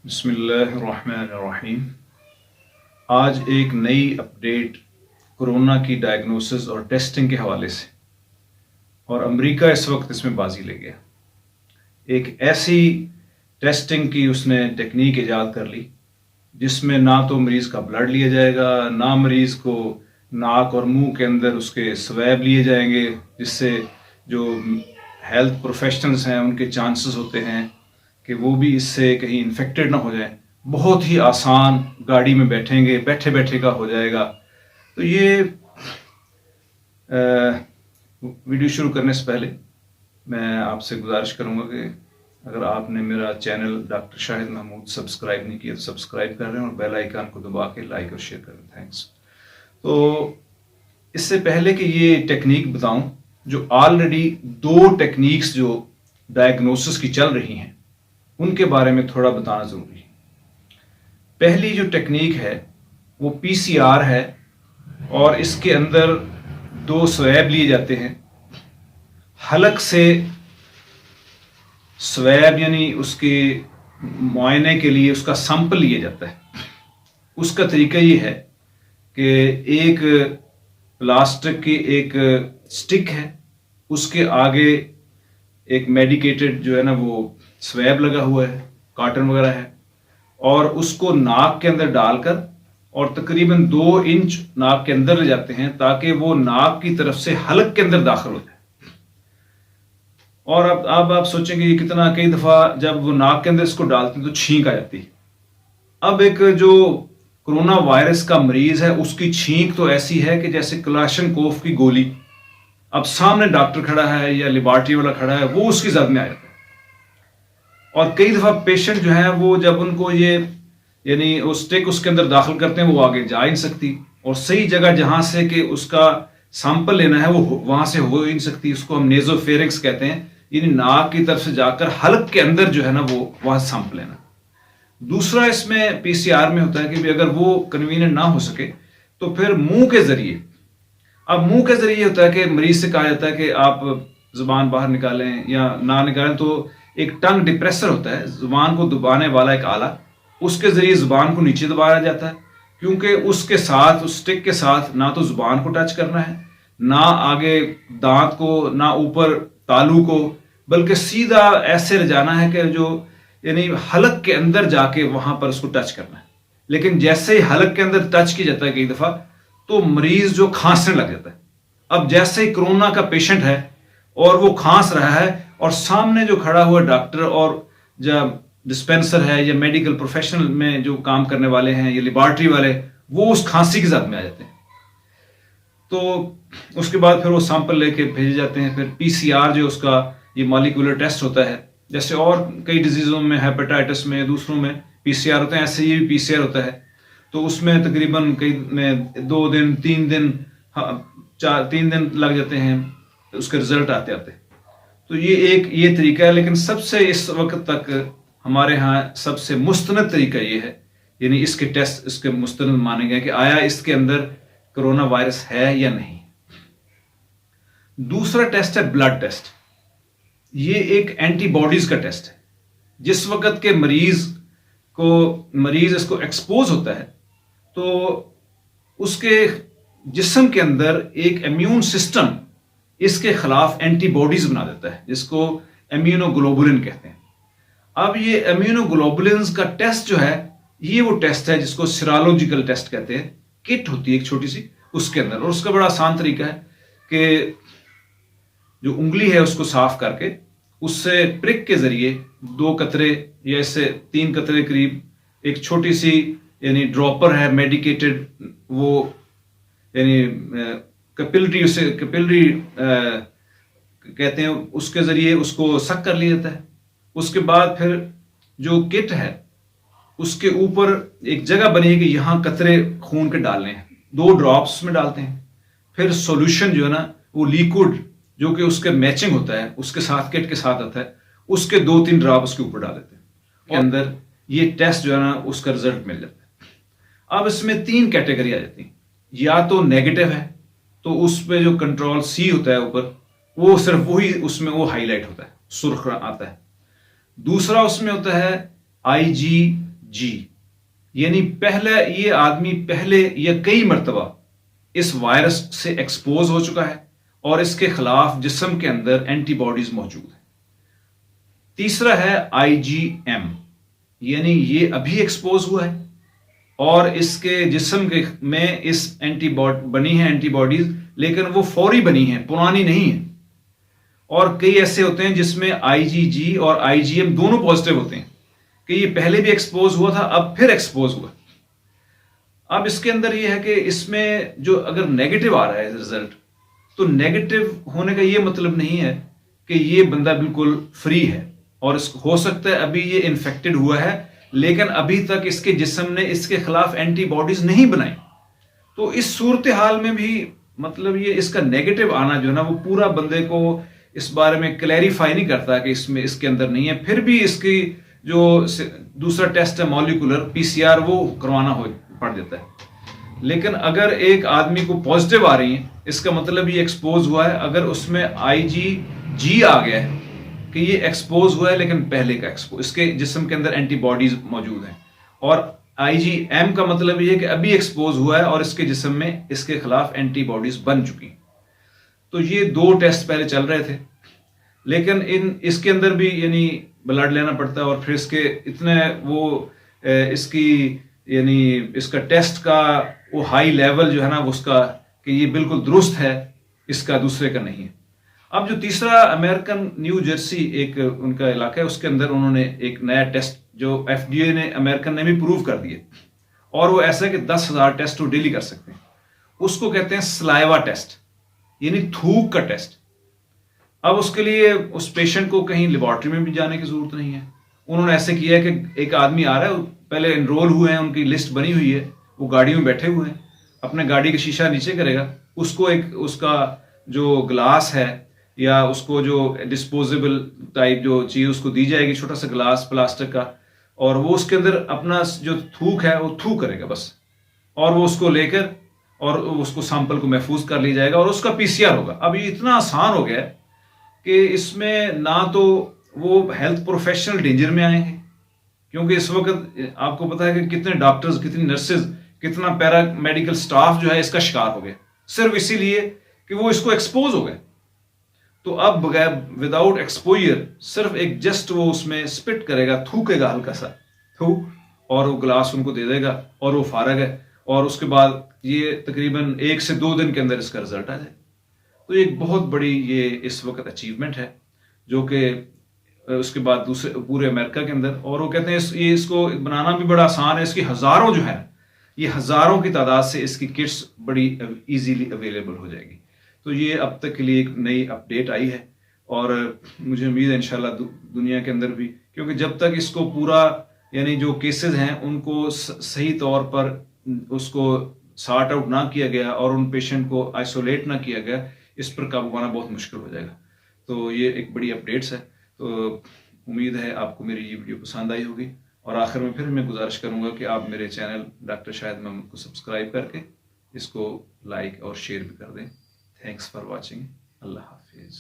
बिस्मिल्लाहिर्रहमानिर्रहीम। आज एक नई अपडेट कोरोना की डायग्नोसिस और टेस्टिंग के हवाले से, और अमेरिका इस वक्त इसमें बाजी ले गया। एक ऐसी टेस्टिंग की उसने टेक्निक ईजाद कर ली जिसमें ना तो मरीज़ का ब्लड लिया जाएगा, ना मरीज़ को नाक और मुंह के अंदर उसके स्वैब लिए जाएंगे, जिससे जो हेल्थ प्रोफेशनल्स हैं उनके चांसेस होते हैं कि वो भी इससे कहीं इन्फेक्टेड ना हो जाए। बहुत ही आसान, गाड़ी में बैठेंगे, बैठे बैठे का हो जाएगा। तो ये वीडियो शुरू करने से पहले मैं आपसे गुजारिश करूंगा कि अगर आपने मेरा channel doctor Shahid Mahmood subscribe नहीं किया तो सब्सक्राइब कर रहे हैं और बेल आइकन को दबा के लाइक और शेयर करें। थैंक्स। तो इससे पहले कि ये टेक्निक बताऊं, जो ऑलरेडी दो टेक्निक्स जो डायग्नोसिस की चल रही हैं उनके बारे में थोड़ा बताना जरूरी है। पहली जो टेक्निक है वो पीसीआर है, और इसके अंदर दो स्वैब लिए जाते हैं। हलक से स्वैब यानी उसके मुआयने के लिए उसका सैंपल लिया जाता है। उसका तरीका ये है कि एक प्लास्टिक की एक स्टिक है, उसके आगे एक मेडिकेटेड जो है ना वो स्वैब लगा हुआ है, कॉटन वगैरह है, और उसको नाक के अंदर डालकर और तकरीबन 2 इंच नाक के अंदर ले जाते हैं ताकि वो नाक की तरफ से हलक के अंदर दाखिल हो जाए। और अब आप सोचेंगे ये कितना, कई दफा जब वो नाक के अंदर इसको डालते हैं तो छींक आ जाती है। अब एक जो कोरोना वायरस का मरीज है उसकी छींक तो ऐसी है कि जैसे क्लाशनकोफ की गोली। अब सामने डॉक्टर खड़ा है या लेबॉरेटरी वाला खड़ा है, वो उसकी जद में आ जाता है। और कई दफा पेशेंट जो है वो जब उनको ये यानी वो स्टिक उसके अंदर दाखिल करते हैं वो आगे जा ही नहीं सकती, और सही जगह जहां से कि उसका सैंपल लेना है वो वहां से हो ही नहीं सकती। उसको हम नेजोफेरिंक्स कहते हैं, यानी नाक की तरफ से जाकर हलक के अंदर जो है ना वो वहां सैंपल लेना। दूसरा इसमें पीसीआर में होता है कि अगर वो कन्वीनियंट ना हो सके तो फिर मुंह के जरिए। अब मुंह के जरिए होता है कि मरीज से कहा जाता है कि आप जुबान बाहर निकालें या ना निकालें, तो एक टंग डिप्रेसर होता है, जुबान को दबाने वाला एक आला, उसके जरिए जुबान को नीचे दबाया जाता है, क्योंकि उसके साथ उस स्टिक के साथ ना तो जुबान को टच करना है, ना आगे दांत को, ना ऊपर तालू को, बल्कि सीधा ऐसे ले जाना है कि जो यानी हलक के अंदर जाके वहां पर उसको टच करना है। लेकिन जैसे ही हलक के अंदर टच किया जाता है कई दफा तो मरीज जो खांसने लग जाता है। अब जैसे ही कोरोना का पेशेंट है और वो खांस रहा है और सामने जो खड़ा हुआ डॉक्टर और जब डिस्पेंसर है या मेडिकल प्रोफेशनल में जो काम करने वाले हैं या लेबॉरेटरी वाले, वो उस खांसी के साथ में आ जाते हैं। तो उसके बाद फिर वो सैंपल लेके भेजे जाते हैं। फिर पीसीआर जो उसका ये मॉलिक्यूलर टेस्ट होता है, जैसे और कई डिजीजों में, हेपेटाइटिस में, दूसरों में पीसीआर होते हैं, ऐसे ये भी पीसीआर होता है। तो उसमें तकरीबन कई में 2 दिन 3 दिन 3 दिन लग जाते हैं तो उसके रिजल्ट आते आते। तो ये तरीका है, लेकिन सबसे इस वक्त तक हमारे यहाँ सबसे मुस्तनद तरीका ये है, यानी इसके टेस्ट इसके मुस्तनद माने गए कि आया इसके अंदर कोरोना वायरस है या नहीं। दूसरा टेस्ट है ब्लड टेस्ट। ये एक एंटीबॉडीज का टेस्ट है। जिस वक्त के मरीज इसको एक्सपोज होता है तो उसके जिस्म के अंदर एक इम्यून सिस्टम इसके खिलाफ एंटीबॉडीज बना देता है, जिसको इम्यूनोग्लोबुलिन कहते हैं। अब ये इम्यूनोग्लोबुलिन का टेस्ट जो है, ये वो टेस्ट है जिसको सीरोलॉजिकल टेस्ट कहते हैं। किट होती है एक छोटी सी उसके अंदर, और उसका बड़ा आसान तरीका है कि जो उंगली है उसको साफ करके उससे प्रिक के जरिए 2 कतरे या इससे 3 कतरे करीब, एक छोटी सी यानी ड्रॉपर है मेडिकेटेड, वो यानी कैपिलरी कहते हैं, उसके जरिए उसको सक कर लिया जाता है। उसके बाद फिर जो किट है उसके ऊपर एक जगह बनी है कि यहां कतरे खून के डालने हैं, 2 ड्रॉप्स में डालते हैं। फिर सॉल्यूशन जो है ना वो लिक्विड जो कि उसके मैचिंग होता है, उसके साथ किट के साथ आता है, उसके 2-3 ड्रॉप उसके ऊपर डाल देते हैं के अंदर। ये टेस्ट जो है ना उसका रिजल्ट मिल जाता है। अब इसमें 3 कैटेगरी आ जाती है। या तो नेगेटिव है तो उस पर जो कंट्रोल सी होता है ऊपर, वो सिर्फ वही उसमें वो हाईलाइट होता है, सुर्ख आता है। दूसरा उसमें होता है IG जी, यानी पहले ये आदमी पहले या कई मरतबा इस वायरस से एक्सपोज हो चुका है और इसके खिलाफ जिस्म के अंदर एंटीबॉडीज मौजूद है। तीसरा है IgM, यानी ये अभी एक्सपोज हुआ है और इसके जिस्म के में इस एंटीबॉडी बनी है एंटीबॉडीज, लेकिन वो फौरी बनी है, पुरानी नहीं है। और कई ऐसे होते हैं जिसमें IgG और IgM दोनों पॉजिटिव होते हैं कि ये पहले भी एक्सपोज हुआ था, अब फिर एक्सपोज हुआ। अब इसके अंदर ये है कि इसमें जो अगर नेगेटिव आ रहा है रिजल्ट, तो नेगेटिव होने का ये मतलब नहीं है कि ये बंदा बिल्कुल फ्री है, और हो सकता है अभी ये इन्फेक्टेड हुआ है लेकिन अभी तक इसके जिस्म ने इसके खिलाफ एंटीबॉडीज नहीं बनाई। तो इस सूरत हाल में भी मतलब ये इसका नेगेटिव आना जो है ना, वो पूरा बंदे को इस बारे में क्लैरिफाई नहीं करता कि इसमें इसके अंदर नहीं है। फिर भी इसकी जो दूसरा टेस्ट है मॉलिक्यूलर PCR, वो करवाना पड़ देता है। लेकिन अगर एक आदमी को पॉजिटिव आ रही है, इसका मतलब ये एक्सपोज हुआ है। अगर उसमें IgG आ गया है कि ये एक्सपोज हुआ है लेकिन पहले का एक्सपोज, इसके जिस्म के अंदर एंटीबॉडीज मौजूद हैं, और IgM का मतलब ये है कि अभी एक्सपोज हुआ है और इसके जिस्म में इसके खिलाफ एंटीबॉडीज बन चुकी। तो ये 2 टेस्ट पहले चल रहे थे, लेकिन इसके अंदर भी यानी ब्लड लेना पड़ता है और फिर इसके इतने वो इसकी यानी इसका टेस्ट का वो हाई लेवल जो है ना उसका, कि ये बिल्कुल दुरुस्त है, इसका दूसरे का नहीं है। अब जो तीसरा अमेरिकन न्यू जर्सी एक उनका इलाका है, उसके अंदर उन्होंने एक नया टेस्ट जो FDA ने अमेरिकन ने भी प्रूव कर दिए, और वो ऐसा है कि 10,000 टेस्ट वो डेली कर सकते हैं। उसको कहते हैं सलाइवा टेस्ट, यानी थूक का टेस्ट। अब उसके लिए उस पेशेंट को कहीं लेबोरेटरी में भी जाने की जरूरत नहीं है। उन्होंने ऐसे किया है कि एक आदमी आ रहा है, पहले एनरोल हुए हैं, उनकी लिस्ट बनी हुई है, वो गाड़ी में बैठे हुए हैं, अपने गाड़ी का शीशा नीचे करेगा, उसको एक उसका जो ग्लास है या उसको जो डिस्पोजेबल टाइप जो चीज उसको दी जाएगी, छोटा सा ग्लास प्लास्टिक का, और वो उसके अंदर अपना जो थूक है वो थूक करेगा बस, और वो उसको लेकर और उसको सैंपल को महफूज कर लिया जाएगा और उसका PCR होगा। अब ये इतना आसान हो गया है कि इसमें ना तो वो हेल्थ प्रोफेशनल डेंजर में आए हैं, क्योंकि इस वक्त आपको पता है कि कितने डॉक्टर्स, कितनी नर्सेज, कितना पैरा मेडिकल स्टाफ जो है इसका शिकार हो गया, सिर्फ इसीलिए कि वो इसको एक्सपोज हो गए। तो अब बगैर विदाउट एक्सपोजर सिर्फ एक जस्ट वो उसमें स्पिट करेगा, थूकेगा हल्का सा थूक, और वो ग्लास उनको दे देगा और वो फारग है, और उसके बाद ये तकरीबन 1 से 2 दिन के अंदर इसका रिजल्ट आ जाए। तो एक बहुत बड़ी ये इस वक्त अचीवमेंट है, जो कि उसके बाद दूसरे पूरे अमेरिका के अंदर, और वो कहते हैं ये इसको बनाना भी बड़ा आसान है। इसकी हजारों जो है, ये हजारों की तादाद से इसकी किट्स बड़ी इजीली अवेलेबल हो जाएगी। तो ये अब तक के लिए एक नई अपडेट आई है, और मुझे उम्मीद है इंशाल्लाह दुनिया के अंदर भी, क्योंकि जब तक इसको पूरा यानी जो केसेस हैं उनको सही तौर पर उसको सॉर्ट आउट ना किया गया और उन पेशेंट को आइसोलेट ना किया गया, इस पर काबू पाना बहुत मुश्किल हो जाएगा। तो ये एक बड़ी अपडेट्स है। तो उम्मीद है आपको मेरी ये वीडियो पसंद आई होगी, और आखिर में फिर मैं गुजारिश करूंगा कि आप मेरे चैनल डॉक्टर शाहिद महमूद को सब्सक्राइब करके इसको लाइक और शेयर भी कर दें। Thanks for watching. Allah Hafiz.